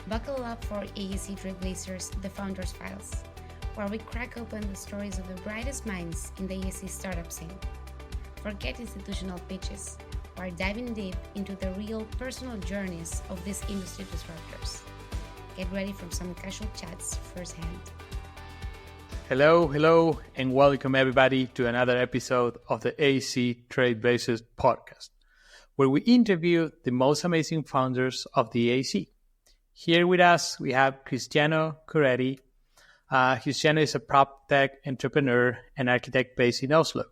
Buckle up for AEC Trailblazers, the Founders Files, where we crack open the stories of the brightest minds in the AEC startup scene. Forget institutional pitches. We're diving deep into the real personal journeys of these industry disruptors. Get ready for some casual chats firsthand. Hello, and welcome everybody to another episode of the AEC Trailblazers podcast, where we interview the most amazing founders of the AEC. Here with us, we have Cristiano Coretti. Cristiano is a proptech entrepreneur and architect based in Oslo.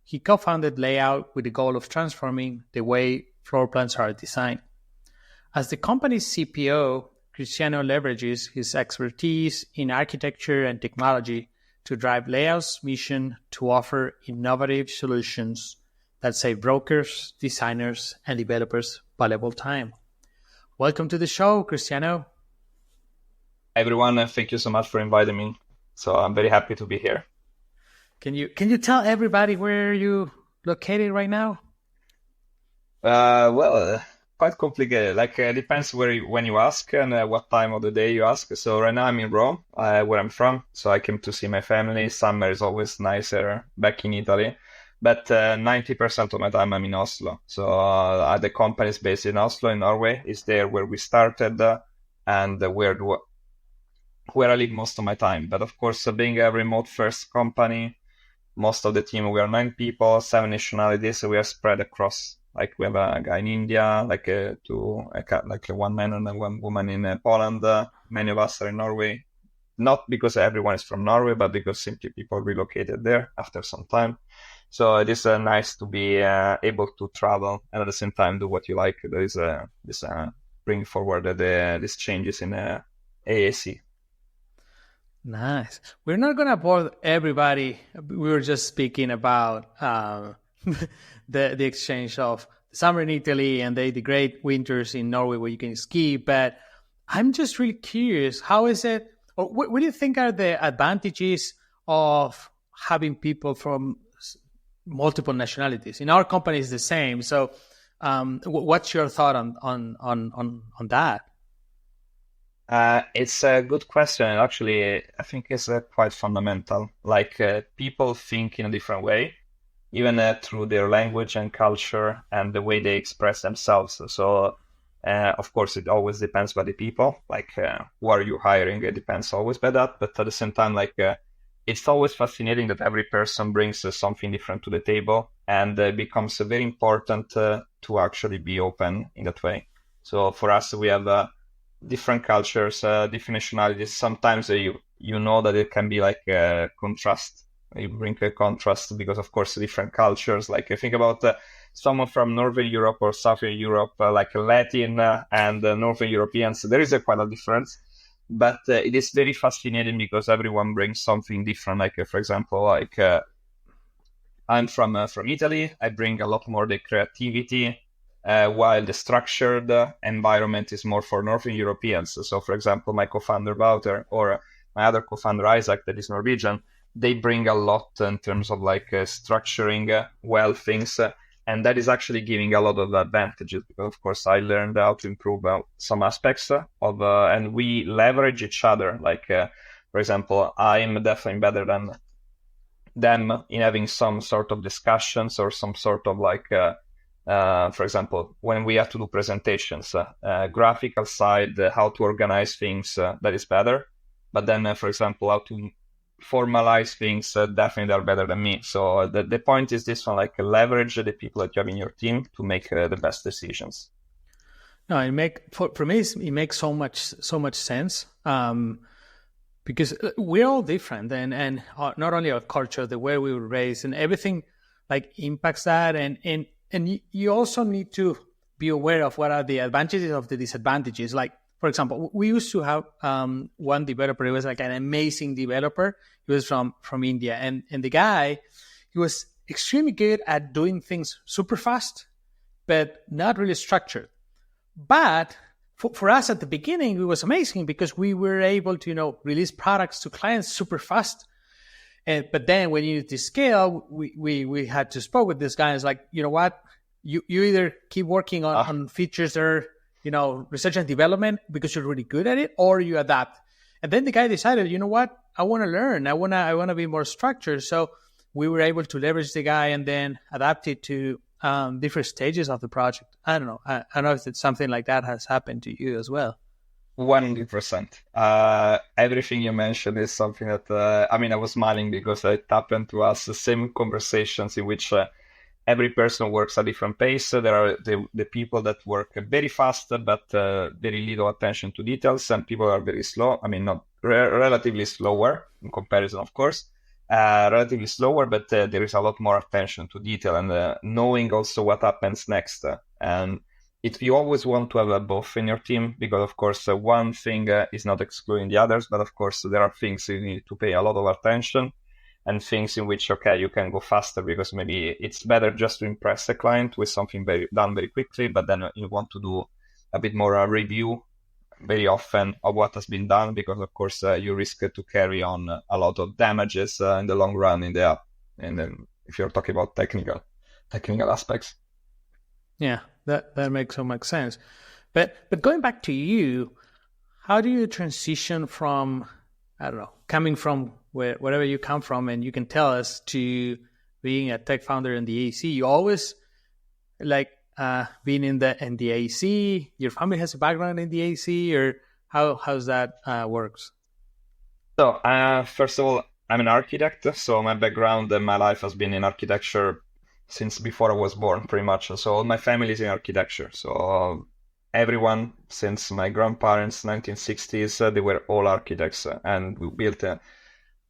He co-founded Layout with the goal of transforming the way floor plans are designed. As the company's CPO, Cristiano leverages his expertise in architecture and technology to drive Layout's mission to offer innovative solutions that save brokers, designers, and developers valuable time. Welcome to the show, Cristiano. Hi everyone, thank you so much for inviting me. So I'm very happy to be here. Can you tell everybody where you located right now? Quite complicated. Depends when you ask and what time of the day you ask. So right now I'm in Rome, where I'm from. So I came to see my family. Summer is always nicer back in Italy. But 90% of my time I'm in Oslo. So the company is based in Oslo, in Norway. It's there where we started and where I live most of my time. But of course, being a remote first company, most of the team, we are 9 people, 7 nationalities. So we are spread across. Like we have a guy in India, one man and one woman in Poland. Many of us are in Norway. Not because everyone is from Norway, but because simply people relocated there after some time. So it is nice to be able to travel and at the same time do what you like. There is bring forward these changes in AEC. Nice. We're not going to bore everybody. We were just speaking about the exchange of summer in Italy and the great winters in Norway where you can ski. But I'm just really curious, how is it, or what do you think are the advantages of having people from multiple nationalities? In our company, it's the same. So what's your thought on that? It's a good question. Actually, I think it's quite fundamental. People think in a different way, even through their language and culture and the way they express themselves. So, of course, it always depends by the people. Who are you hiring? It depends always by that. But at the same time, it's always fascinating that every person brings something different to the table, and it becomes very important to actually be open in that way. So for us, we have different cultures, different nationalities. Sometimes you know that it can be like a contrast. You bring a contrast because, of course, different cultures. Think about someone from Northern Europe or Southern Europe, Latin and Northern Europeans. There is quite a difference. But it is very fascinating because everyone brings something different. For example, I'm from Italy. I bring a lot more the creativity, while the structured environment is more for Northern Europeans. So, for example, my co-founder Wouter or my other co-founder Isaac, that is Norwegian, they bring a lot in terms of structuring well things. And that is actually giving a lot of advantages because, of course, I learned how to improve some aspects of, and we leverage each other. For example, I'm definitely better than them in having some sort of discussions or some sort of for example, when we have to do presentations, graphical side, how to organize things, that is better. But then, for example, how to formalize things, definitely they're better than me. So the point is this one, leverage the people that you have in your team to make the best decisions. No, for me it makes so much sense, because we're all different, and not only our culture, the way we were raised, and everything impacts that, and you also need to be aware of what are the advantages of the disadvantages. For example, we used to have one developer. He was an amazing developer. He was from India. And the guy, he was extremely good at doing things super fast, but not really structured. But for us at the beginning, it was amazing because we were able to, release products to clients super fast. But then when you need to scale, we had to spoke with this guy. It's you know what? You either keep working on features that are research and development because you're really good at it, or you adapt. And then the guy decided, you know what, I want to learn. I want to be more structured. So we were able to leverage the guy and then adapt it to different stages of the project. I don't know. I don't know if it's something like that has happened to you as well. 100%. Everything you mentioned is something that, I was smiling because it happened to us, the same conversations in which every person works at a different pace. There are the people that work very fast, but very little attention to details, and people are very slow. Not relatively slower in comparison, of course, relatively slower, but there is a lot more attention to detail and knowing also what happens next. And you always want to have both in your team, because of course one thing is not excluding the others, but of course there are things you need to pay a lot of attention, and things in which, okay, you can go faster because maybe it's better just to impress the client with something done very quickly, but then you want to do a bit more review very often of what has been done, because of course you risk to carry on a lot of damages in the long run in the app. And then if you're talking about technical aspects. Yeah, that makes so much sense. But going back to you, how do you transition from, I don't know, coming from wherever you come from, and you can tell us, to being a tech founder in the AC? You always being in the AC? Your family has a background in the AC, or how's that works? So first of all, I'm an architect, so my background and my life has been in architecture since before I was born, pretty much. So all my family is in architecture. So everyone since my grandparents, 1960s, they were all architects, and we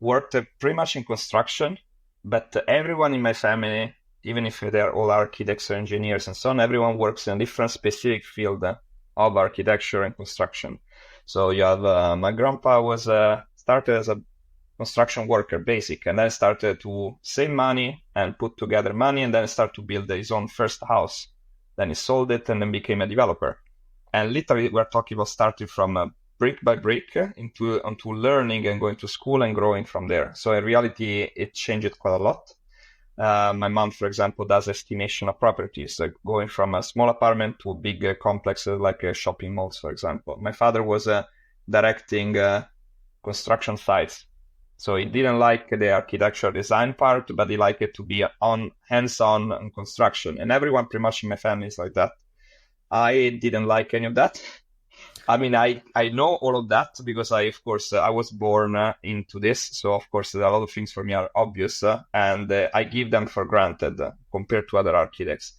worked pretty much in construction. But everyone in my family, even if they're all architects or engineers and so on, everyone works in a different specific field of architecture and construction. So you have my grandpa started as a construction worker, basic, and then started to save money and put together money, and then started to build his own first house. Then he sold it and then became a developer. And literally, we're talking about starting from brick by brick onto learning and going to school and growing from there. So in reality, it changed quite a lot. My mom, for example, does estimation of properties, going from a small apartment to big complexes like shopping malls, for example. My father was directing construction sites. So he didn't like the architectural design part, but he liked it to be hands-on on construction. And everyone pretty much in my family is like that. I didn't like any of that. I know all of that because I was born into this. So of course, a lot of things for me are obvious, and I give them for granted compared to other architects.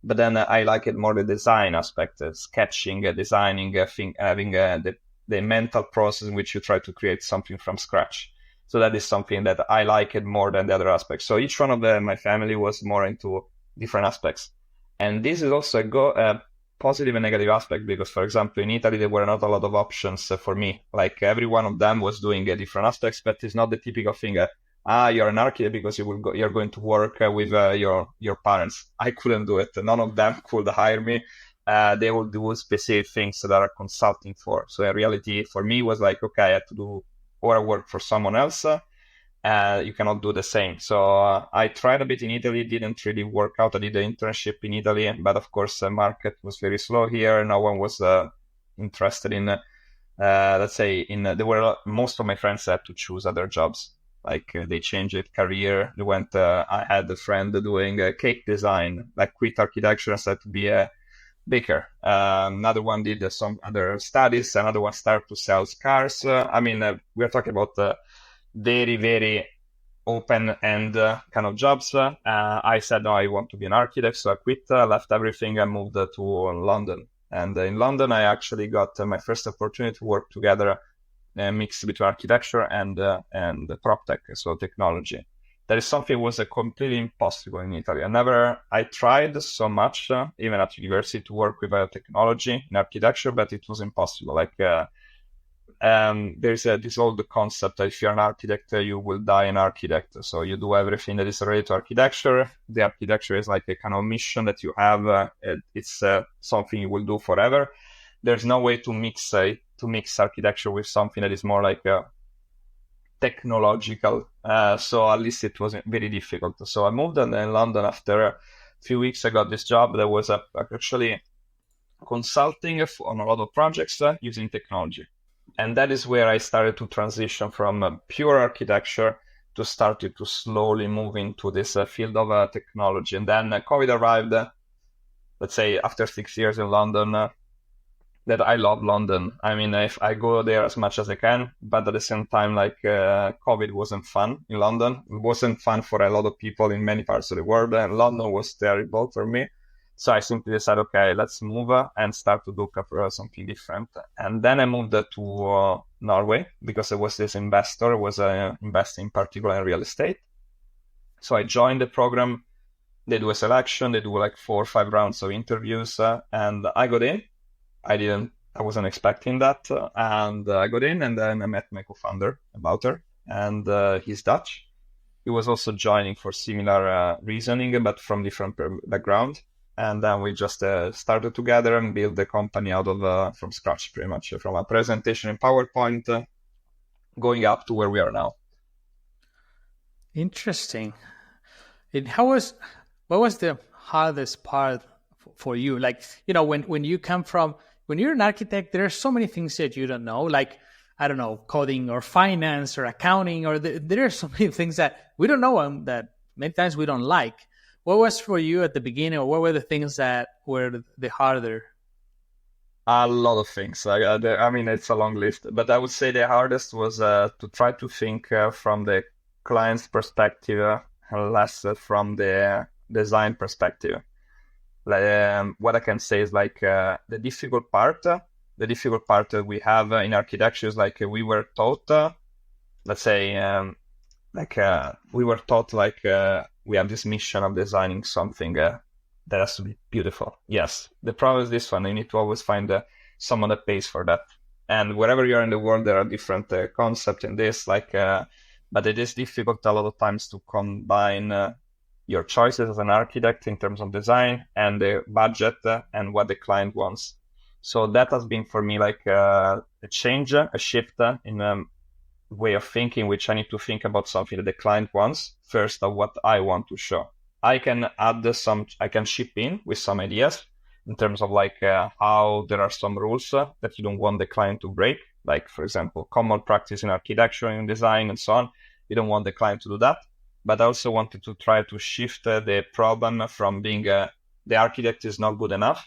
But then I like it more the design aspect, sketching, designing, having the mental process in which you try to create something from scratch. So that is something that I like it more than the other aspects. So each one of my family was more into different aspects. And this is also a positive and negative aspect, because, for example, in Italy, there were not a lot of options for me. Like every one of them was doing different aspects, but it's not the typical thing. You're an architect because you're going to work with your parents. I couldn't do it. None of them could hire me. They will do specific things that are consulting for. So in reality, for me, it was like, okay, I had to do or work for someone else. You cannot do the same. So I tried a bit in Italy, didn't really work out. I did an internship in Italy, but of course the market was very slow here. No one was interested in, most of my friends had to choose other jobs. Like they changed their career. They went, I had a friend doing cake design, like quit architecture and started to be a baker. Another one did some other studies. Another one started to sell cars. We're talking about very, very open-end kind of jobs. I said, no, I want to be an architect. So I quit, left everything, and moved to London. And in London, I actually got my first opportunity to work together, a mix between architecture and proptech, so technology. That is something that was completely impossible in Italy. I tried so much, even at university, to work with technology in architecture, but it was impossible. Like, there's this old concept that if you're an architect, you will die an architect. So you do everything that is related to architecture. The architecture is like a kind of mission that you have. It's something you will do forever. There's no way to mix architecture with something that is more like technological. So at least it was very difficult. So I moved in London. After a few weeks, I got this job that was actually consulting on a lot of projects using technology. And that is where I started to transition from pure architecture to started to slowly move into this field of technology. And then COVID arrived, let's say after 6 years in London, that I love London. I mean, if I go there as much as I can, but at the same time, like COVID wasn't fun in London. It wasn't fun for a lot of people in many parts of the world, and London was terrible for me. So I simply decided, okay, let's move and start to look for something different. And then I moved to Norway because there was this investor who was investing particularly in real estate. So I joined the program. They do a selection. They do like 4 or 5 rounds of interviews, and I got in. I wasn't expecting that. And I got in, and then I met my co-founder, Wouter, and he's Dutch. He was also joining for similar reasoning, but from different background. And then we just started together and built the company out of from scratch, pretty much from a presentation in PowerPoint, going up to where we are now. Interesting. What was the hardest part for you? Like, when you come from, when you're an architect, there are so many things that you don't know, like, I don't know, coding or finance or accounting, or there are so many things that we don't know that many times we don't like. What was for you at the beginning, or what were the things that were the harder? A lot of things. I mean, it's a long list, but I would say the hardest was to try to think from the client's perspective, less from the design perspective. What I can say is like the difficult part that we have in architecture is like we were taught, we have this mission of designing something that has to be beautiful. Yes, the problem is this one. You need to always find someone that pays for that. And wherever you are in the world, there are different concepts in this. But it is difficult a lot of times to combine your choices as an architect in terms of design and the budget and what the client wants. So that has been for me like a change, a shift in way of thinking, which I need to think about something that the client wants first of what I want to show. I can I can chip in with some ideas in terms of how there are some rules that you don't want the client to break. Like, for example, common practice in architecture and design and so on. You don't want the client to do that. But I also wanted to try to shift the problem from being the architect is not good enough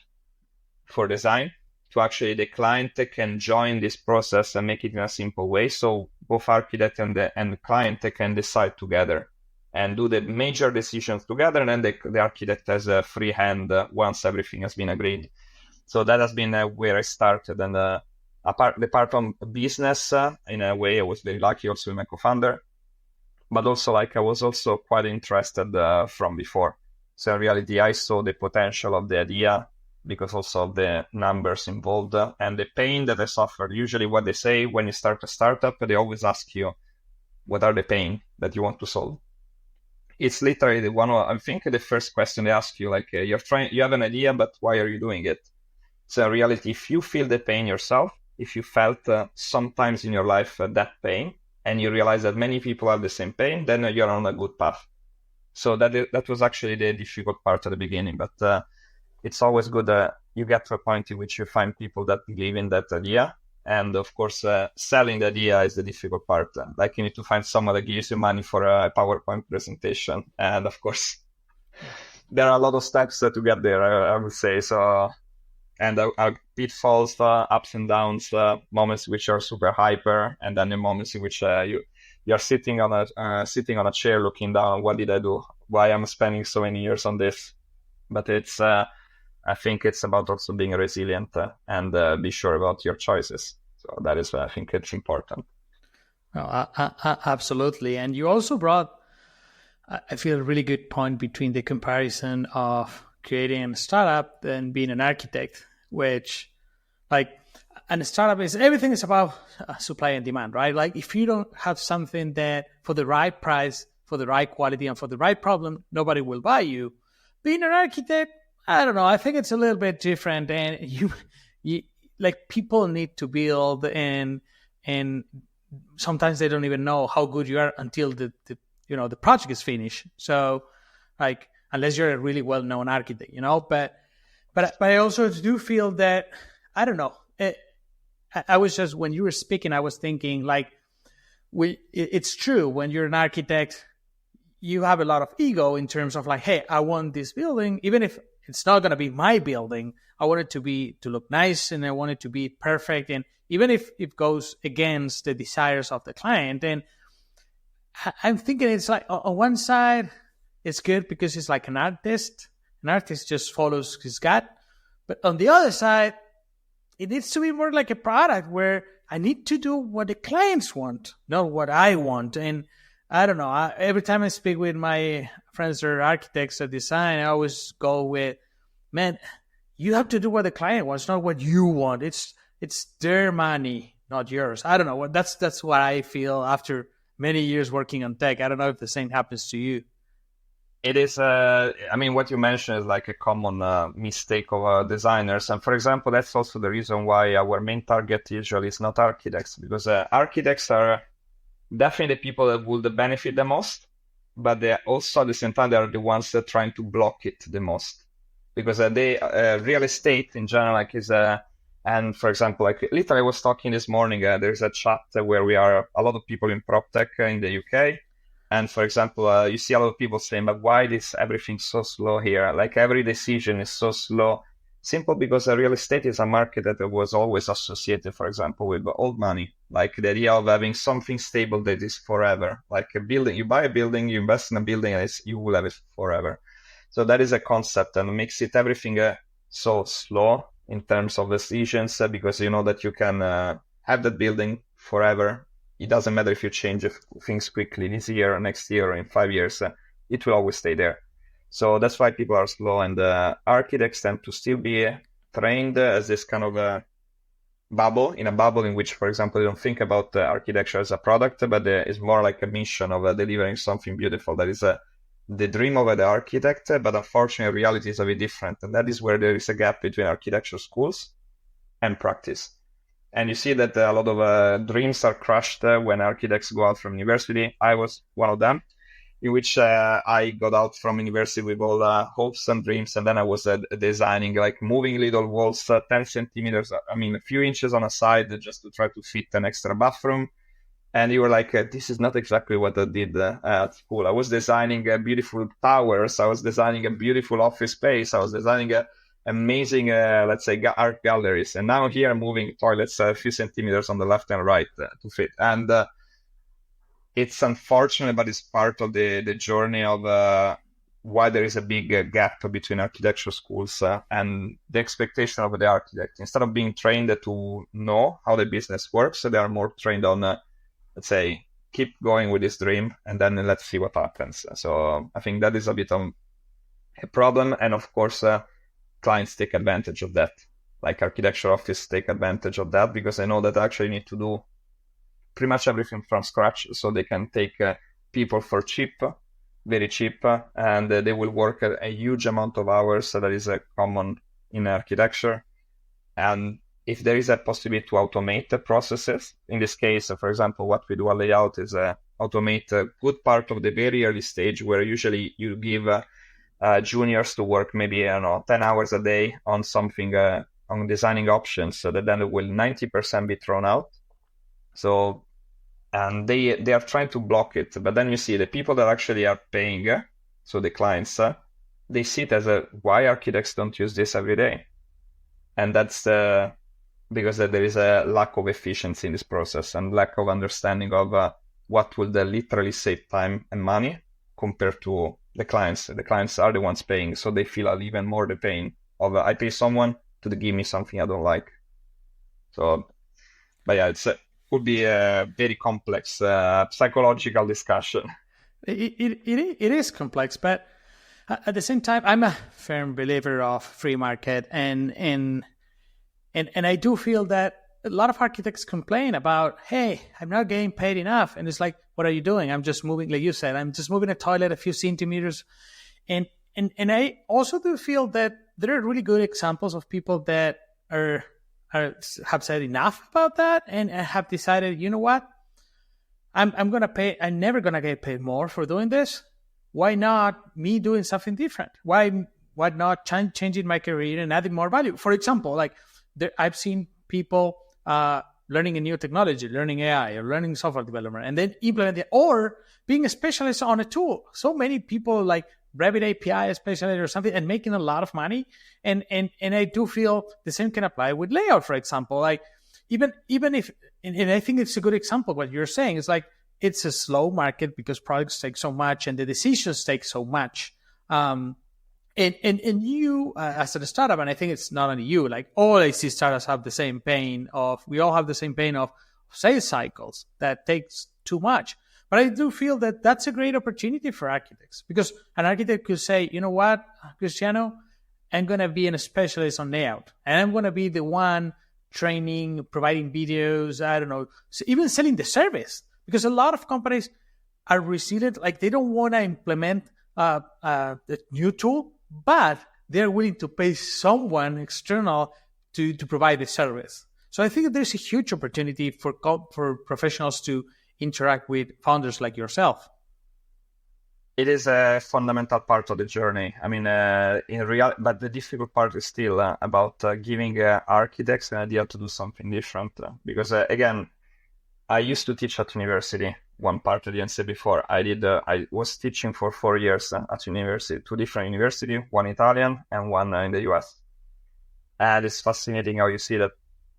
for design to actually the client can join this process and make it in a simple way. So both architect and the client can decide together and do the major decisions together. And then the architect has a free hand once everything has been agreed. So that has been where I started. And the part from business, in a way, I was very lucky also with my co-founder. But also I was also quite interested from before. So in reality, I saw the potential of the idea because also of the numbers involved and the pain that I suffered. Usually what they say when you start a startup, they always ask you, what are the pain that you want to solve? It's literally I think the first question they ask you, you have an idea, but why are you doing it? So in reality, if you feel the pain yourself, if you felt sometimes in your life that pain, and you realize that many people have the same pain, then you're on a good path. So that was actually the difficult part at the beginning, but it's always good you get to a point in which you find people that believe in that idea. And of course, selling the idea is the difficult part. You need to find someone that gives you money for a PowerPoint presentation. And of course, there are a lot of steps to get there, I would say. So, and pitfalls, ups and downs, moments which are super hyper, and then the moments in which you're sitting on a chair looking down. What did I do? Why am I spending so many years on this? But it's I think it's about also being resilient and be sure about your choices. So that is why I think it's important. No, absolutely. And you also brought, I feel, a really good point between the comparison of creating a startup and being an architect, which and a startup everything is about supply and demand, right? Like if you don't have something that for the right price, for the right quality, and for the right problem, nobody will buy you. Being an architect, I don't know. I think it's a little bit different, and you people need to build, and sometimes they don't even know how good you are until the project is finished. So, unless you're a really well-known architect, but But I also do feel that, I don't know. I was just, when you were speaking, I was thinking like, it's true. When you're an architect, you have a lot of ego in terms of like, hey, I want this building, even if it's not going to be my building. I want it to look nice, and I want it to be perfect. And even if it goes against the desires of the client, then I'm thinking it's like, on one side, it's good because he's like an artist. An artist just follows his gut. But on the other side, it needs to be more like a product where I need to do what the clients want, not what I want. And I don't know. Every time I speak with my friends that are architects or design, I always go with, man, you have to do what the client wants, not what you want. It's their money, not yours. I don't know. That's what I feel after many years working on tech. I don't know if the same happens to you. It is, I mean, what you mentioned is like a common mistake of designers. And for example, that's also the reason why our main target usually is not architects, because architects are definitely the people that would benefit the most, but they also at the same time, they are the ones that are trying to block it the most. Because real estate in general, like is, and for example, like literally I was talking this morning, there's a chat where we are a lot of people in proptech in the UK. And for example, you see a lot of people saying, but why is everything so slow here? Like every decision is so slow. Simple because real estate is a market that was always associated, for example, with old money. Like the idea of having something stable that is forever. Like a building, you buy a building, you invest in a building, and you will have it forever. So that is a concept, and makes it everything so slow in terms of decisions, because you know that you can have that building forever. It doesn't matter if you change things quickly this year or next year or in 5 years, it will always stay there. So that's why people are slow, and architects tend to still be trained as this kind of bubble, in a bubble in which, for example, they don't think about architecture as a product, but it's more like a mission of delivering something beautiful. That is the dream of the architect, but unfortunately reality is a bit different. And that is where there is a gap between architecture schools and practice. And you see that a lot of dreams are crushed when architects go out from university. I was one of them, in which I got out from university with all hopes and dreams. And then I was designing, like moving little walls, 10 centimeters, I mean, a few inches on a side just to try to fit an extra bathroom. And you were like, this is not exactly what I did at school. I was designing beautiful towers. I was designing a beautiful office space. I was designing amazing, let's say, art galleries. And now here I'm moving toilets a few centimeters on the left and right to fit. And it's unfortunate, but it's part of the journey of why there is a big gap between architecture schools and the expectation of the architect. Instead of being trained to know how the business works, they are more trained on, let's say, keep going with this dream and then let's see what happens. So I think that is a bit of a problem. And of course, clients take advantage of that. Like architecture offices take advantage of that because they know that actually need to do pretty much everything from scratch. So they can take people for cheap, very cheap, and they will work a huge amount of hours. So that is common in architecture. And if there is a possibility to automate the processes, in this case, for example, what we do at Layout is automate a good part of the very early stage where usually you give juniors to work maybe 10 hours a day on something, on designing options, so that then it will 90% be thrown out. So, and they are trying to block it. But then you see the people that actually are paying, so the clients, they see it as why architects don't use this every day. And that's because there is a lack of efficiency in this process and lack of understanding of what will literally save time and money compared to the clients. The clients are the ones paying, so they feel even more the pain of I pay someone to give me something I don't like. So, but yeah, it would be a very complex psychological discussion. It is complex, but at the same time, I'm a firm believer of free market, and I do feel that a lot of architects complain about, hey, I'm not getting paid enough. And it's like, what are you doing? I'm just moving, like you said, I'm just moving a toilet a few centimeters. And I also do feel that there are really good examples of people that have said enough about that and have decided, you know what? I'm going to pay, I'm never going to get paid more for doing this. Why not me doing something different? Why what not, changing my career and adding more value. For example, like I've seen people learning a new technology, learning AI or learning software development, and then implement it, or being a specialist on a tool. So many people like Revit API specialist or something and making a lot of money. And I do feel the same can apply with layout, for example. Like even if, and I think it's a good example what you're saying is like, it's a slow market because products take so much and the decisions take so much. And you as a startup, and I think it's not only you, like all AC startups have the same pain of, we all have the same pain of sales cycles that takes too much. But I do feel that that's a great opportunity for architects, because an architect could say, you know what, Cristiano, I'm going to be a specialist on layout, and I'm going to be the one training, providing videos, I don't know, so even selling the service. Because a lot of companies are resilient, like they don't want to implement the new tool, but they're willing to pay someone external to provide the service. So I think there's a huge opportunity for professionals to interact with founders like yourself. It is a fundamental part of the journey. I mean, but the difficult part is still about giving architects an idea to do something different. Because again, I used to teach at university. One part I didn't say before. I was teaching for 4 years at university, 2 different universities, one Italian and one in the US. And it's fascinating how you see that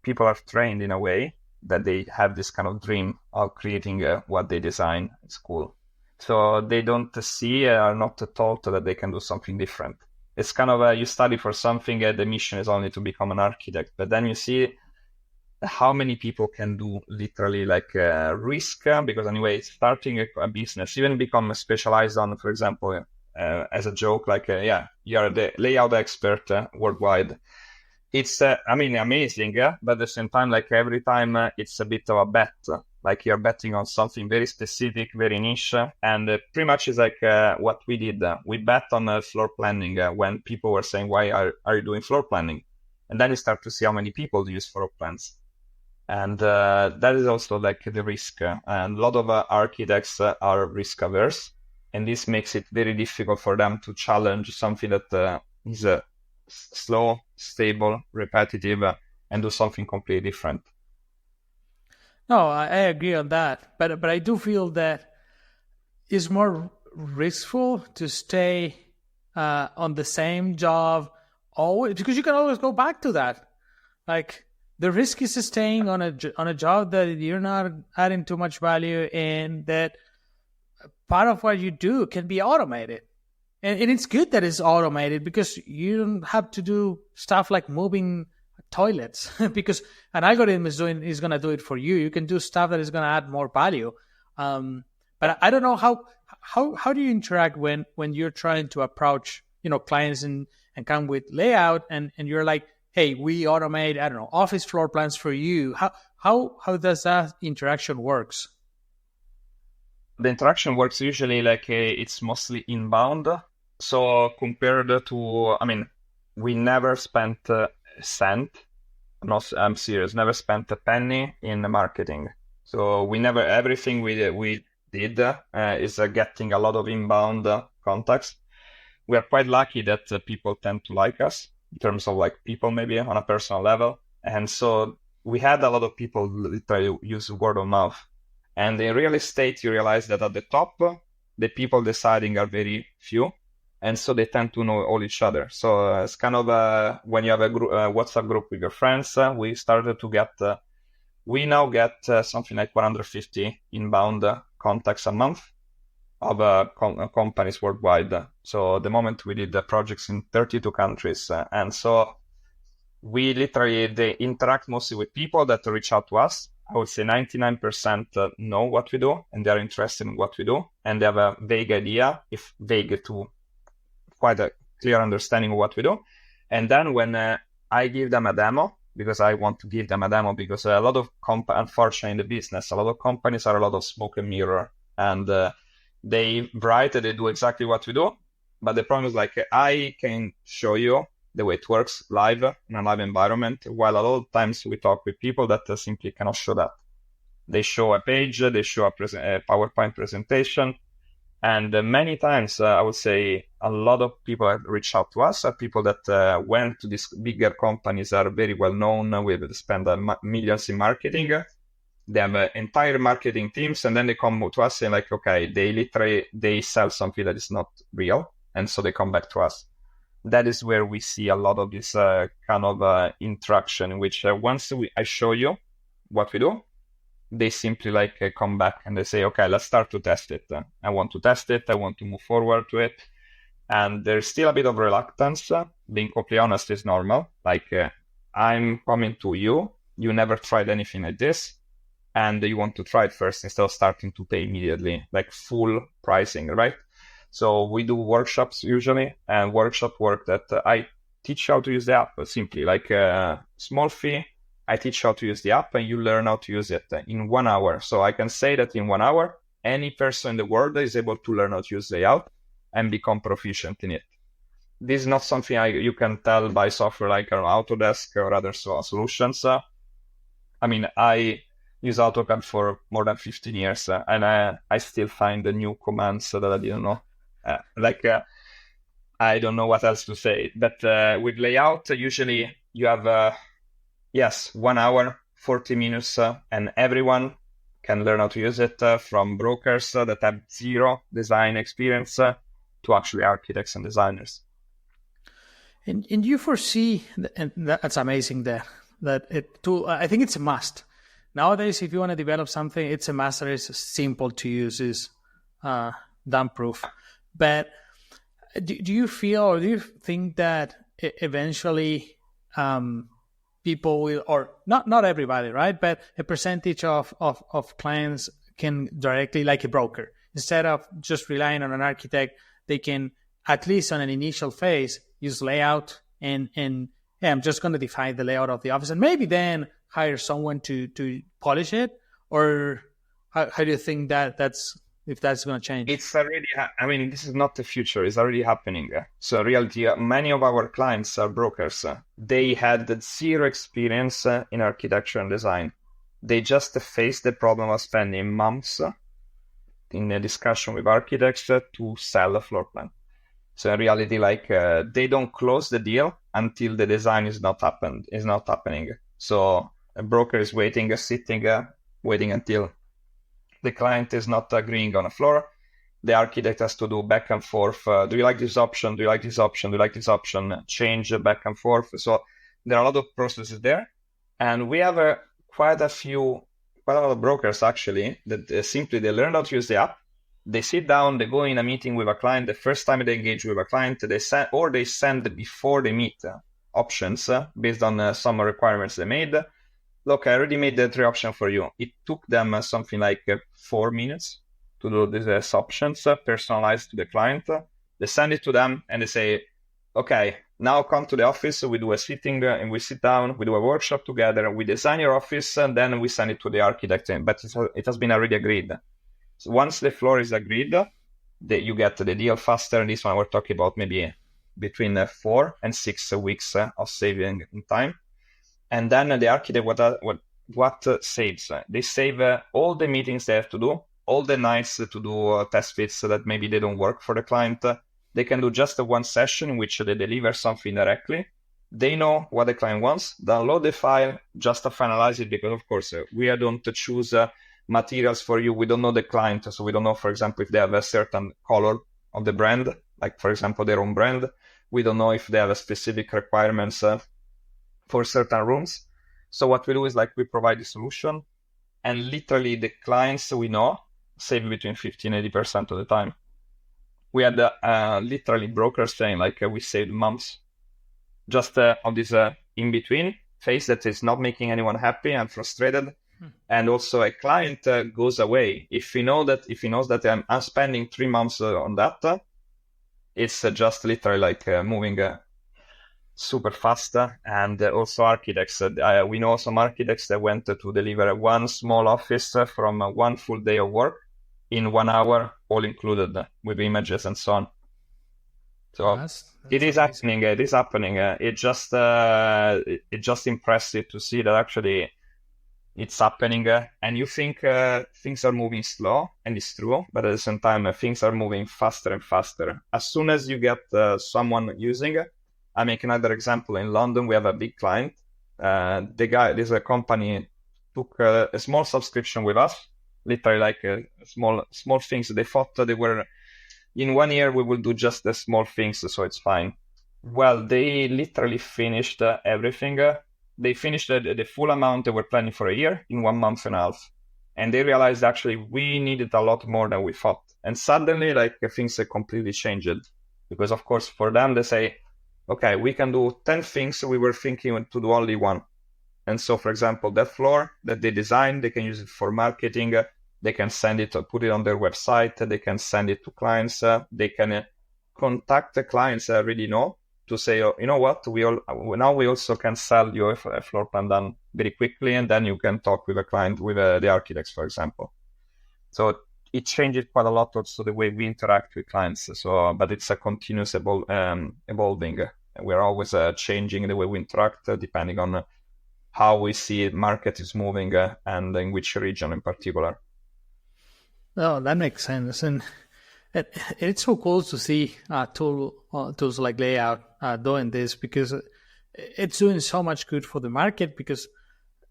people are trained in a way that they have this kind of dream of creating what they design at school. So they don't see are not taught that they can do something different. It's kind of you study for something, the mission is only to become an architect. But then you see how many people can do literally like risk, because anyway, starting a business, even become specialized on, for example, as a joke, like, you are the layout expert worldwide. It's, amazing, but at the same time, like every time it's a bit of a bet, like you're betting on something very specific, very niche. And pretty much is like what we did. We bet on floor planning when people were saying, why are you doing floor planning? And then you start to see how many people use floor plans. And that is also like the risk. And a lot of architects are risk averse. And this makes it very difficult for them to challenge something that is slow, stable, repetitive, and do something completely different. No, I agree on that. But I do feel that it's more riskful to stay on the same job always, because you can always go back to that. Like, the risk is staying on a job that you're not adding too much value in, that part of what you do can be automated. And it's good that it's automated, because you don't have to do stuff like moving toilets because an algorithm is going to do it for you. You can do stuff that is going to add more value. But I don't know how do you interact when you're trying to approach, clients and come with layout and you're like, hey, we automate, I don't know, office floor plans for you. How does that interaction works? The interaction works usually like it's mostly inbound. So compared to, we never spent a cent. No, I'm serious. Never spent a penny in marketing. So everything we did is getting a lot of inbound contacts. We are quite lucky that people tend to like us in terms of like people maybe on a personal level. And so we had a lot of people literally use word of mouth. And in real estate, you realize that at the top, the people deciding are very few. And so they tend to know all each other. So it's kind of when you have a WhatsApp group with your friends, we started to get, we now get something like 150 inbound contacts a month of companies worldwide. So the moment we did the projects in 32 countries. And so we literally, they interact mostly with people that reach out to us. I would say 99% know what we do and they're interested in what we do. And they have a vague idea, if vague to quite a clear understanding of what we do. And then when I give them a demo, because I want to give them a demo, because a lot of unfortunately in the business, a lot of companies are a lot of smoke and mirror, and they do exactly what we do. But the problem is like, I can show you the way it works live in a live environment, while a lot of times we talk with people that simply cannot show that. They show a page, they show a PowerPoint presentation, And many times, I would say a lot of people have reached out to us, people that went to these bigger companies, are very well known, we spend millions in marketing. They have entire marketing teams, and then they come to us and like, okay, they sell something that is not real. And so they come back to us. That is where we see a lot of this kind of interaction, in which once I show you what we do, they simply like come back and they say, okay, let's start to test it. I want to test it. I want to move forward to it. And there's still a bit of reluctance. Being completely honest is normal. Like I'm coming to you. You never tried anything like this. And you want to try it first instead of starting to pay immediately, like full pricing, right? So we do workshops usually, and workshop work that I teach how to use the app simply, like a small fee. I teach how to use the app and you learn how to use it in 1 hour. So I can say that in 1 hour, any person in the world is able to learn how to use layout and become proficient in it. This is not something you can tell by software like Autodesk or other solutions. I mean, I use AutoCAD for more than 15 years and I still find the new commands that I didn't know. I don't know what else to say. But with layout, usually you have... 1 hour, 40 minutes, and everyone can learn how to use it, from brokers that have zero design experience to actually architects and designers. And you foresee, and that's amazing that tool, I think it's a must. Nowadays, if you want to develop something, it's a must that is simple to use, is dumb-proof. But do you feel, or do you think that eventually... people will, or not everybody, right? But a percentage of clients can directly, like a broker, instead of just relying on an architect, they can, at least on an initial phase, use layout and I'm just going to define the layout of the office and maybe then hire someone to polish it? Or how do you think if that's going to change? It's already, this is not the future, it's already happening. So in reality, many of our clients are brokers. They had zero experience in architecture and design. They just faced the problem of spending months in a discussion with architects to sell a floor plan. So in reality, they don't close the deal until the design is not happening. So a broker is waiting until the client is not agreeing on a floor. The architect has to do back and forth. Do you like this option? Do you like this option? Do you like this option? Change back and forth. So there are a lot of processes there. And we have quite a lot of brokers actually that simply they learn how to use the app. They sit down, they go in a meeting with a client. The first time they engage with a client, they send before they meet options based on some requirements they made. Look, I already made the 3 options for you. It took them something like 4 minutes to do these options personalized to the client. They send it to them and they say, okay, now come to the office. We do a sitting and we sit down. We do a workshop together. We design your office and then we send it to the architect. But it has been already agreed. So once the floor is agreed, you get the deal faster. And this one we're talking about maybe between 4 and 6 weeks of saving in time. And then the architect, what saves? They save all the meetings they have to do, all the nights to do test fits that maybe they don't work for the client. They can do just one session in which they deliver something directly. They know what the client wants, download the file, just to finalize it, because of course we don't choose materials for you. We don't know the client, so we don't know, for example, if they have a certain color of the brand, like for example their own brand. We don't know if they have a specific requirements for certain rooms. So what we do is we provide the solution, and literally the clients we know save between 50 and 80% of the time. We had literally brokers saying we saved months just on this in-between phase that is not making anyone happy and frustrated. And also a client goes away. If he knows that I'm spending 3 months on that, it's just literally moving super fast. And also architects, we know some architects that went to deliver one small office from 1 full day of work in 1 hour, all included with images and so on. So that's it is amazing. It is happening. It just impressive to see that actually it's happening, and you think things are moving slow, and it's true, but at the same time, things are moving faster and faster. As soon as you get someone using it, I make another example. In London, we have a big client. There's a company took a small subscription with us, literally like small things. They thought they were, in 1 year, we will do just the small things, so it's fine. Well, they literally finished everything. They finished the full amount they were planning for a year in 1 month and a half. And they realized actually we needed a lot more than we thought. And suddenly, like, things have completely changed. Because, of course, for them, they say, okay, we can do 10 things. We were thinking to do only one. And so, for example, that floor that they designed, they can use it for marketing. They can send it or put it on their website. They can send it to clients. They can contact the clients I already know to say, oh, you know what, now we also can sell you a floor plan done very quickly, and then you can talk with a client, with the architects, for example. So it changes quite a lot also the way we interact with clients. So, but it's a continuous evolving. We're always changing the way we interact depending on how we see market is moving and in which region in particular. Oh, that makes sense. And it's so cool to see tools like Layout doing this, because it's doing so much good for the market, because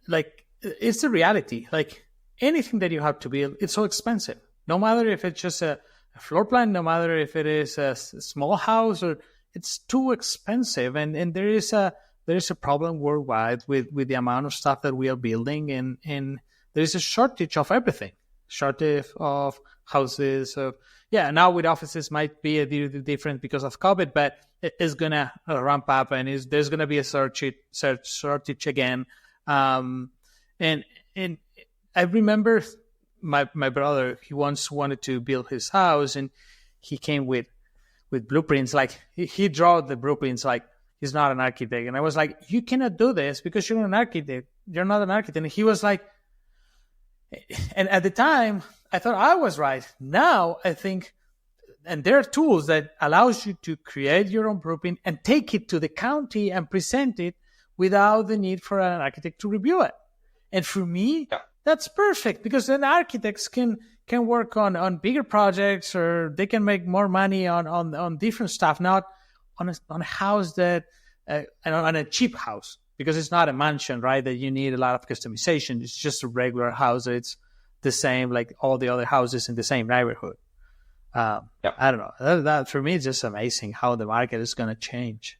like it's the reality. Like anything that you have to build, it's so expensive. No matter if it's just a floor plan, no matter if it is a small house, or it's too expensive. And there is a problem worldwide with the amount of stuff that we are building, and there is a shortage of everything. Shortage of houses. Now with offices might be a little different because of COVID, but it's gonna ramp up, and there's gonna be a shortage again. And I remember my brother, he once wanted to build his house, and he came with blueprints. Like he drew the blueprints like he's not an architect, and I was like, you cannot do this because you're an architect. You're not an architect. And he was like. And at the time, I thought I was right. Now I think, and there are tools that allows you to create your own blueprint and take it to the county and present it without the need for an architect to review it. And for me, that's perfect, because then architects can work on bigger projects, or they can make more money on different stuff, not on a house that on a cheap house. Because it's not a mansion, right, that you need a lot of customization. It's just a regular house. It's the same like all the other houses in the same neighborhood. I don't know. That for me, it's just amazing how the market is going to change.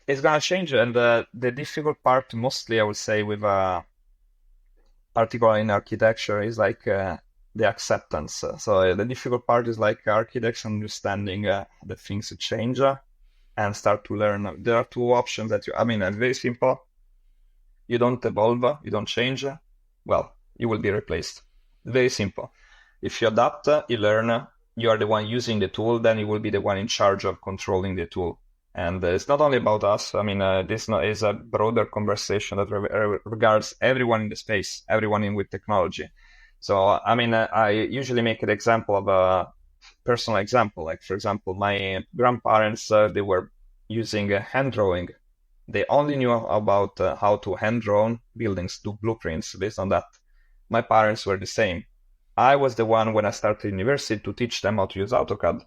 It's going to change. And the difficult part, mostly, I would say, with particularly in architecture, is like the acceptance. So the difficult part is like architects understanding that things change. And start to learn. There are two options very simple. You don't evolve, you don't change, well, you will be replaced. Very simple. If you adapt, you learn, you are the one using the tool, then you will be the one in charge of controlling the tool. And it's not only about us. This is a broader conversation that regards everyone in the space, everyone in with technology. So, I usually make an example of a personal example. Like, for example, my grandparents, they were using hand drawing. They only knew about how to hand draw buildings, do blueprints based on that. My parents were the same. I was the one, when I started university, to teach them how to use AutoCAD.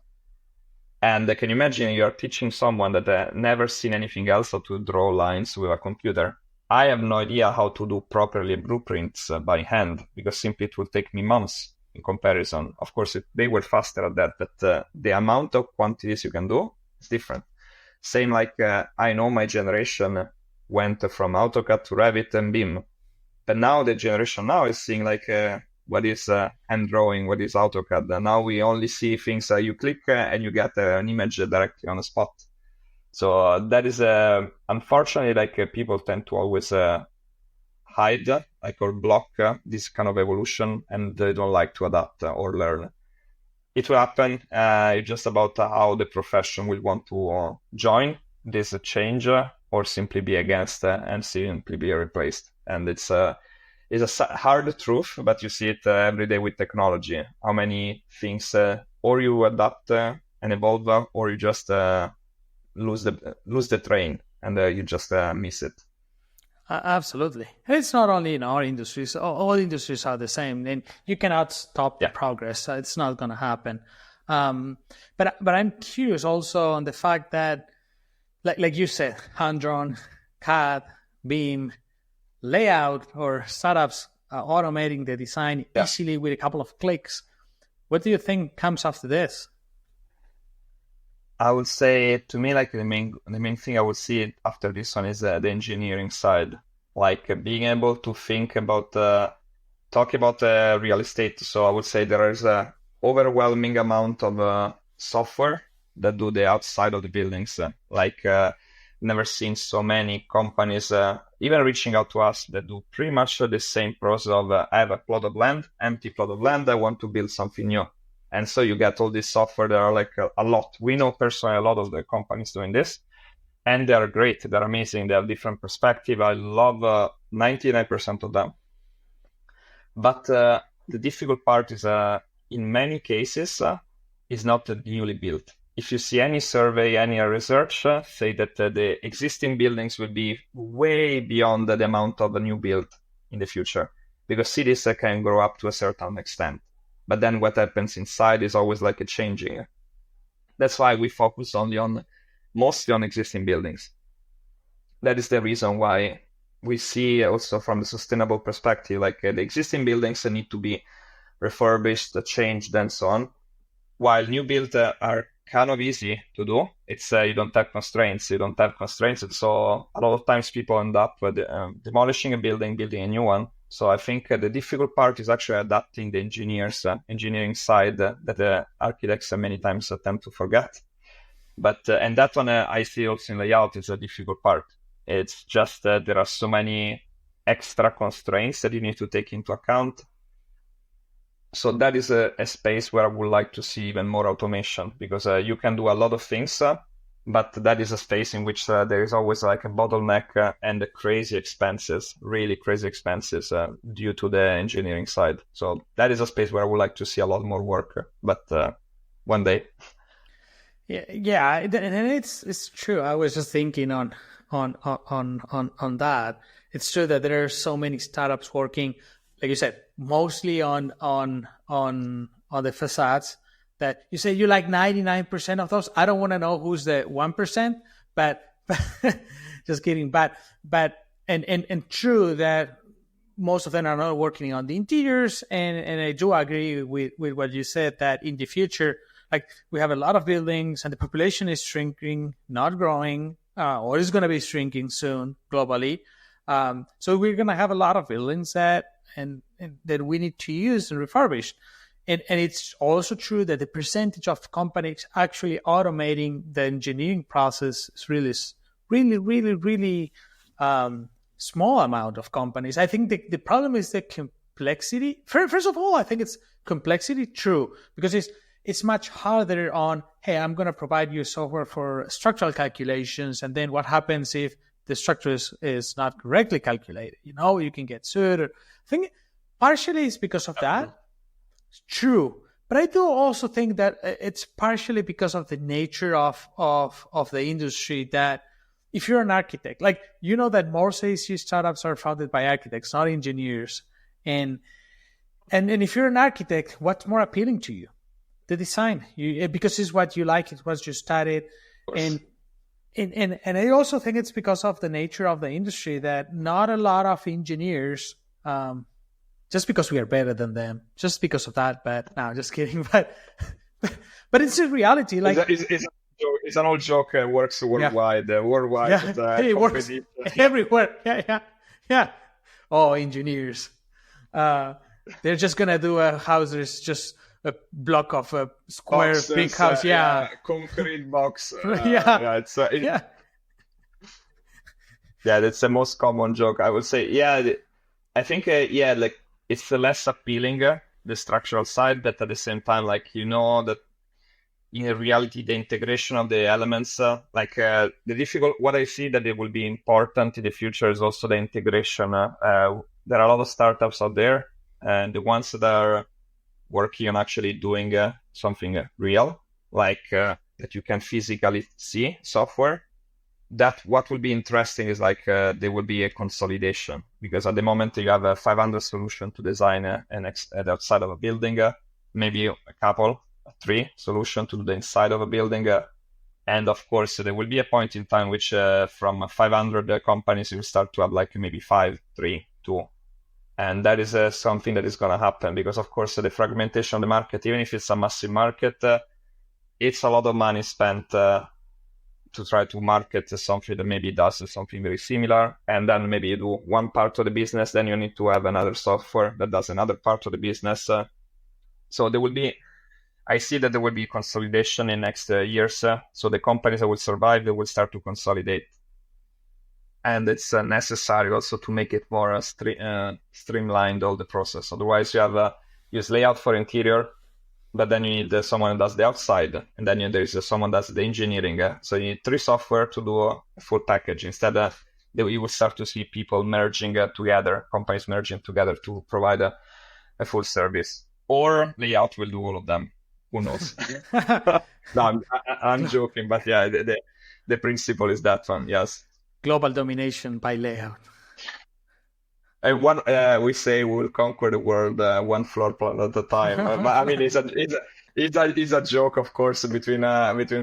And can you imagine, you are teaching someone that never seen anything else, how to draw lines with a computer. I have no idea how to do properly blueprints by hand, because simply it will take me months in comparison. Of course, they were faster at that, but the amount of quantities you can do is different. Same like I know my generation went from AutoCAD to Revit and BIM, but now the generation now is seeing like what is hand drawing, what is AutoCAD. And now we only see things you click and you get an image directly on the spot. So that is unfortunately, like people tend to always hide or block this kind of evolution, and they don't like to adapt or learn. It will happen. It's just about how the profession will want to join this change or simply be against and simply be replaced. And it's a hard truth, but you see it every day with technology. How many things or you adapt and evolve, or you just lose the train and you just miss it. Absolutely. And it's not only in our industries, all industries are the same, and you cannot stop the progress. It's not going to happen. But I'm curious also on the fact that, like you said, hand-drawn, CAD, BIM, layout, or startups automating the design easily with a couple of clicks. What do you think comes after this? I would say, to me, like the main thing I would see after this one is the engineering side, like being able to think about talk about real estate. So I would say there is a overwhelming amount of software that do the outside of the buildings. Never seen so many companies even reaching out to us that do pretty much the same process of I have a plot of land, empty plot of land, I want to build something new. And so you get all this software that are like a lot. We know personally a lot of the companies doing this, and they are great. They're amazing. They have different perspective. I love 99% of them. But the difficult part is, in many cases, is not the newly built. If you see any survey, any research, say that the existing buildings will be way beyond the amount of a new build in the future, because cities can grow up to a certain extent. But then what happens inside is always like a changing. That's why we focus mostly on existing buildings. That is the reason why we see also from the sustainable perspective, like the existing buildings need to be refurbished, changed, and so on. While new builds are kind of easy to do. It's you don't have constraints. And so a lot of times people end up demolishing a building, building a new one. So I think the difficult part is actually adapting the engineering side that the architects many times tend to forget. But and that one I see also in layout is a difficult part. It's just that there are so many extra constraints that you need to take into account. So that is a space where I would like to see even more automation, because you can do a lot of things, but that is a space in which there is always like a bottleneck and the really crazy expenses due to the engineering side. So that is a space where I would like to see a lot more work, but one day. Yeah, and it's true. I was just thinking on that. It's true that there are so many startups working, like you said, mostly on the facades, that you say you like 99% of those. I don't want to know who's the 1%, but just kidding. But and true that most of them are not working on the interiors, and I do agree with what you said, that in the future, like, we have a lot of buildings and the population is shrinking, not growing, or is going to be shrinking soon globally. So we're going to have a lot of buildings that we need to use and refurbish. And it's also true that the percentage of companies actually automating the engineering process is really small amount of companies. I think the problem is the complexity. First of all, I think it's complexity, true, because it's much harder on, hey, I'm going to provide you software for structural calculations, and then what happens if the structure is not correctly calculated? You can get sued. I think partially it's because of that. It's true. But I do also think that it's partially because of the nature of the industry, that if you're an architect, like, that most AC startups are founded by architects, not engineers. And if you're an architect, what's more appealing to you? The design, because it's what you like, it's what you studied. And I also think it's because of the nature of the industry that not a lot of engineers, just because we are better than them, just because of that. But no, just kidding. But it's a reality. Like, it's an old joke. Works worldwide. Yeah. It works everywhere. Yeah. Oh, engineers. They're just gonna do a house. There's just a block of a square boxes, big house. Concrete box. Yeah, that's the most common joke, I would say. I think like, it's less appealing, the structural side, but at the same time, like, that in reality the integration of the elements, what I see that it will be important in the future is also the integration. There are a lot of startups out there, and the ones that are working on actually doing something real, like that you can physically see software. that what will be interesting is like there will be a consolidation, because at the moment you have a 500 solution to design the outside of a building, maybe a couple, three solution to the inside of a building. And of course, there will be a point in time which from 500 companies, you start to have like maybe 5, 3, 2. And that is something that is going to happen because, of course, the fragmentation of the market, even if it's a massive market, it's a lot of money spent to try to market something that maybe does something very similar. And then maybe you do one part of the business, then you need to have another software that does another part of the business. So there will be, I see that there will be consolidation in next years. So the companies that will survive, they will start to consolidate. And it's necessary also to make it more streamlined, all the process. Otherwise, you have use layout for interior, but then you need someone who does the outside, and then there is someone who does the engineering. So you need 3 software to do a full package. Instead, you will start to see people merging together, companies merging together to provide a full service. Or layout will do all of them. Who knows? No, I'm joking, but yeah, the principle is that one. Yes. Global domination by layout. And we say we'll conquer the world one floor plan at a time. But I mean, it's a joke, of course, between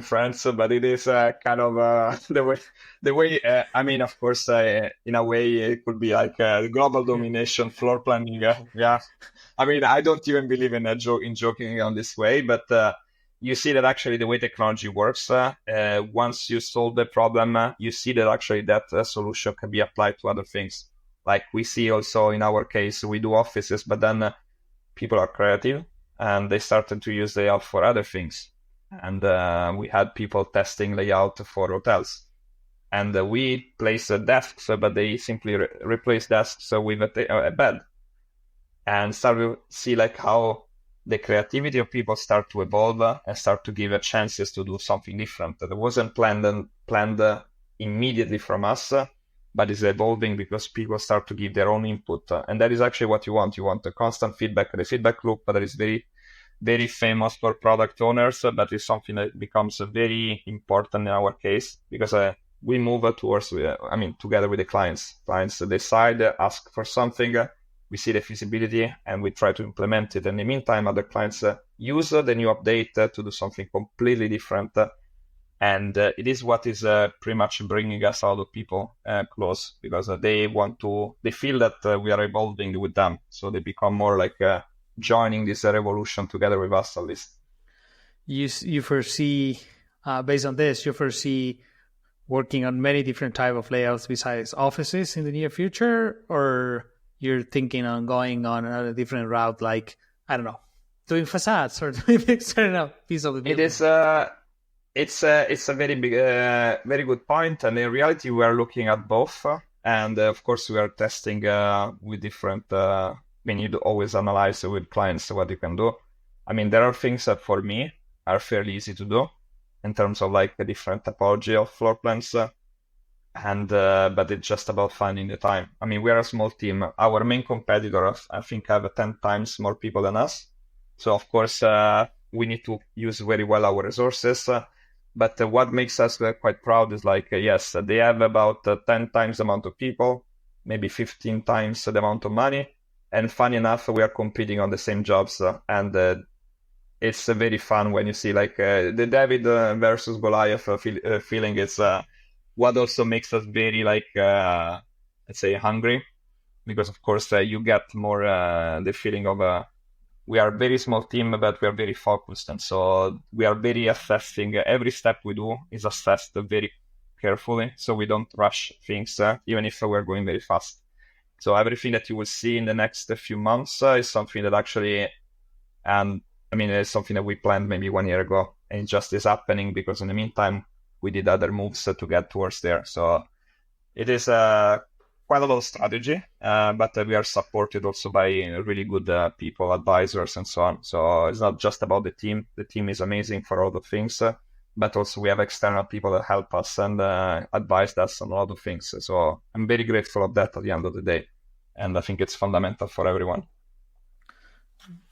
friends. But it is kind of the way. I mean, of course, in a way, it could be like global domination, floor planning. Yeah. I mean, I don't even believe in joking on this way, but you see that actually the way technology works, once you solve the problem, you see that actually that solution can be applied to other things. Like we see also in our case, we do offices, but then people are creative and they started to use layout for other things. And we had people testing layout for hotels. And we place desks, but they simply replace desks with a bed. And start to see like how the creativity of people start to evolve and start to give chances to do something different that wasn't planned immediately from us, but is evolving because people start to give their own input. And that is actually what you want. You want a constant feedback, the feedback loop that is very, very famous for product owners, but it's something that becomes very important in our case because we move towards, together with the clients. Clients decide, ask for something, we see the feasibility and we try to implement it. In the meantime, other clients use the new update to do something completely different. And it is what is pretty much bringing us a lot of people close because they feel that we are evolving with them. So they become more like joining this revolution together with us at least. You foresee, based on this, you foresee working on many different type of layouts besides offices in the near future, or you're thinking on going on a different route, like, I don't know, doing facades or doing external piece of the building? It's a very big, very good point. And in reality, we are looking at both. And of course, we are testing with different, you always analyze with clients what you can do. I mean, there are things that for me are fairly easy to do in terms of like a different topology of floor plans. But it's just about finding the time. I mean, we are a small team. Our main competitors, I think, have 10 times more people than us. So of course, we need to use very well our resources. But what makes us quite proud is like, yes, they have about 10 times the amount of people, maybe 15 times the amount of money. And funny enough, we are competing on the same jobs. And it's very fun when you see like the David versus Goliath feeling. It's what also makes us very like, let's say, hungry. Because of course, you get more the feeling of we are a very small team, but we are very focused. And so we are very assessing. Every step we do is assessed very carefully. So we don't rush things, even if we're going very fast. So everything that you will see in the next few months is something that actually, it's something that we planned maybe 1 year ago. And it just is happening because in the meantime, we did other moves to get towards there. So it is quite a lot of strategy, but we are supported also by really good people, advisors, and so on. So it's not just about the team. The team is amazing for all the things, but also we have external people that help us and advise us on a lot of things. So I'm very grateful of that at the end of the day. And I think it's fundamental for everyone.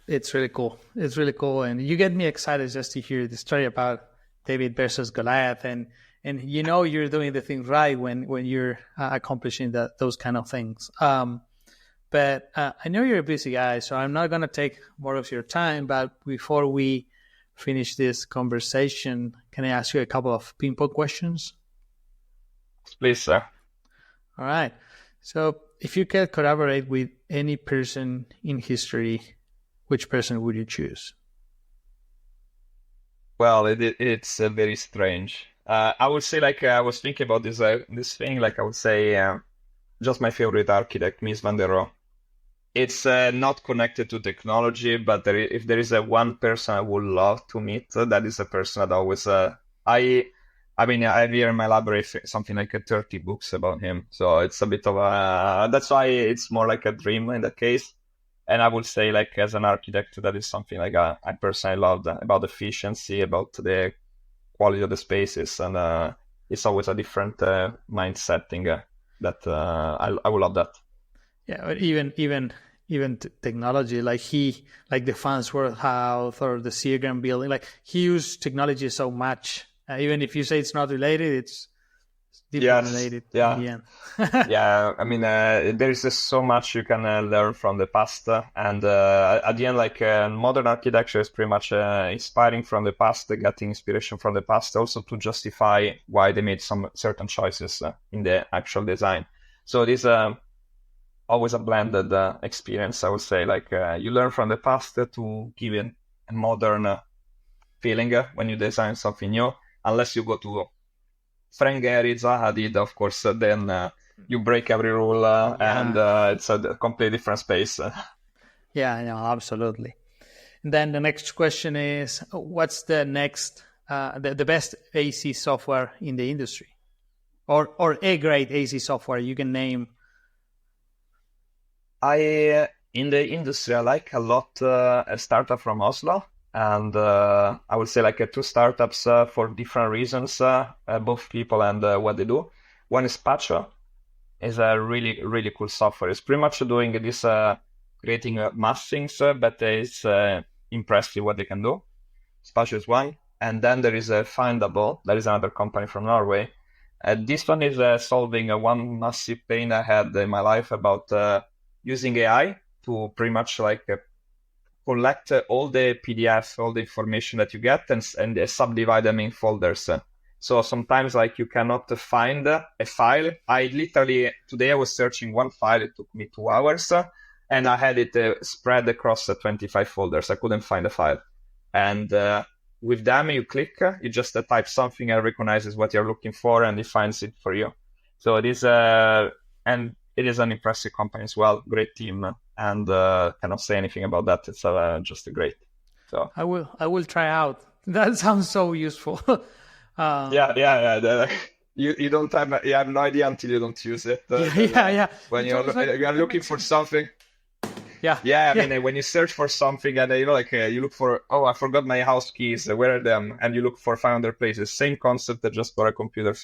It's really cool. It's really cool. And you get me excited just to hear the story about David versus Goliath. And and you're doing the thing right when you're accomplishing those kind of things. But I know you're a busy guy, so I'm not going to take more of your time. But before we finish this conversation, can I ask you a couple of pinpoint questions? Please, sir. All right. So if you could collaborate with any person in history, which person would you choose? Well, it's very strange. I would say, like, I was thinking about this thing. Like, I would say, just my favorite architect, Mies van der Rohe. It's not connected to technology, but if there is one person I would love to meet, that is a person that always I mean, I read in my library something like 30 books about him. So it's a bit of that's why it's more like a dream in that case. And I would say, like, as an architect, that is something like I personally love about efficiency, about the quality of the spaces. And it's always a different mind setting that I would love that. Yeah, but even technology, like the Farnsworth House or the Seagram building, like he used technology so much. Even if you say it's not related, it's deeply related in the end. Yeah, I mean, there is just so much you can learn from the past, and at the end, like modern architecture is pretty much inspiring from the past, getting inspiration from the past, also to justify why they made some certain choices in the actual design. So it is always a blended experience, I would say. Like you learn from the past to give it a modern feeling when you design something new. Unless you go to Frank Gehry, Zaha Hadid, of course, then you break every rule and it's a completely different space. Yeah, no, absolutely. And then the next question is, what's the next, the best AC software in the industry? Or a great AC software you can name? In the industry, I like a lot a startup from Oslo. And I would say like two startups for different reasons, both people and what they do. One is Pacho. It's a really, really cool software. It's pretty much doing this, creating mass things, but it's impressive what they can do. Pacho is one. And then there is Findable. That is another company from Norway. This one is solving one massive pain I had in my life about using AI to pretty much like collect all the PDFs, all the information that you get, and subdivide them in folders. So sometimes, like, you cannot find a file. Today I was searching one file. It took me 2 hours, and I had it spread across 25 folders. I couldn't find a file. And with them, you click, you just type something and it recognizes what you're looking for, and it finds it for you. So it is, and it is an impressive company as well. Great team. And cannot say anything about that. It's just great. So I will try out. That sounds so useful. Yeah. You don't have you have no idea until you don't use it. Yeah. When you are looking for something. I mean, when you search for something and you look for, I forgot my house keys. Where are them? And you look for 500 places. Same concept, just for a computer,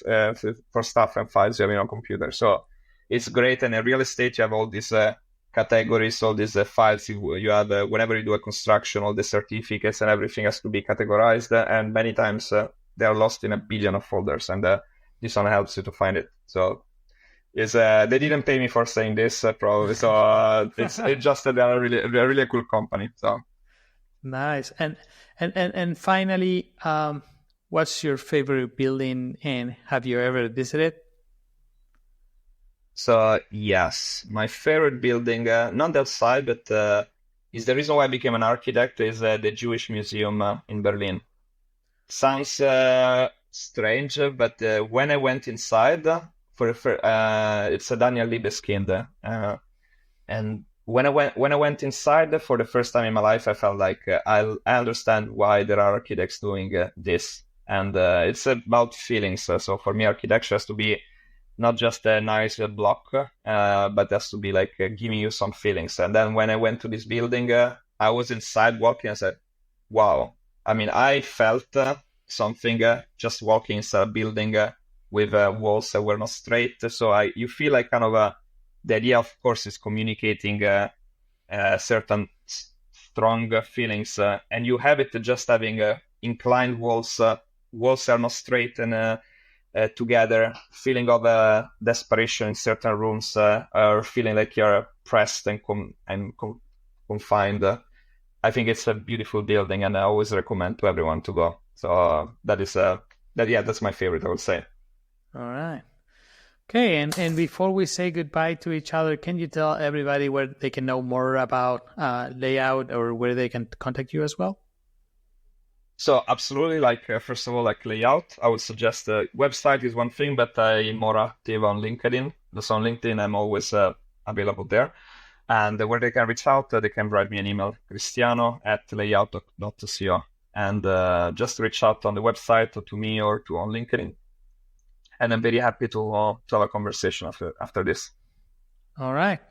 for stuff and files you have on a computer. So it's great. And in real estate, you have all these categories, all these files you have whenever you do a construction, all the certificates and everything has to be categorized, and many times they are lost in a billion of folders, and this one helps you to find it. So they didn't pay me for saying this probably, so it's just that they're a really cool company. So nice. And finally, what's your favorite building, and have you ever visited? So yes, my favorite building, not outside, but is the reason why I became an architect, is the Jewish Museum in Berlin. Sounds strange, but when I went inside, it's a Daniel Libeskind, and when I went inside for the first time in my life, I felt like I understand why there are architects doing this, and it's about feelings. So for me, architecture has to be not just a nice block, but has to be like giving you some feelings. And then when I went to this building, I was inside walking. I said, wow. I mean, I felt something just walking inside a building with walls that were not straight. So you feel like kind of the idea, of course, is communicating certain strong feelings. And you have it just having inclined walls. Walls are not straight, and together, feeling of desperation in certain rooms, or feeling like you're pressed and confined. I think it's a beautiful building, and I always recommend to everyone to go. So that's my favorite, I would say. All right. Okay, and before we say goodbye to each other, can you tell everybody where they can know more about Layout, or where they can contact you as well? So absolutely, first of all, Layout, I would suggest the website is one thing, but I'm more active on LinkedIn. So on LinkedIn, I'm always available there. And where they can reach out, they can write me an email, cristiano@layout.co. And just reach out on the website or to me or on LinkedIn. And I'm very happy to have a conversation after this. All right.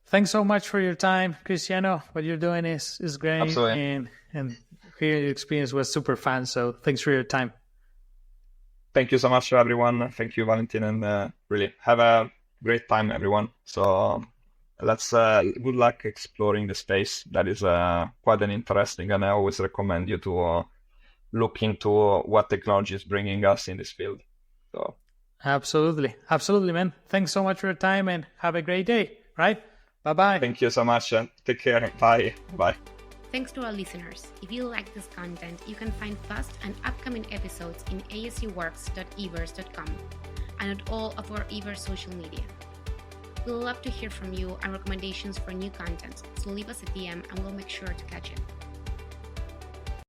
Thanks so much for your time, Cristiano. What you're doing is great. Absolutely. And hearing your experience was super fun. So thanks for your time. Thank you so much, everyone. Thank you, Valentin. And really have a great time, everyone. So let's good luck exploring the space. That is quite an interesting, and I always recommend you to look into what technology is bringing us in this field. So absolutely, man. Thanks so much for your time, and have a great day. Right? Bye. Thank you so much, and take care. Bye. Thanks to our listeners. If you like this content, you can find past and upcoming episodes in ascworks.everse.com and at all of our Everse social media. We'd love to hear from you and recommendations for new content, so leave us a DM and we'll make sure to catch it.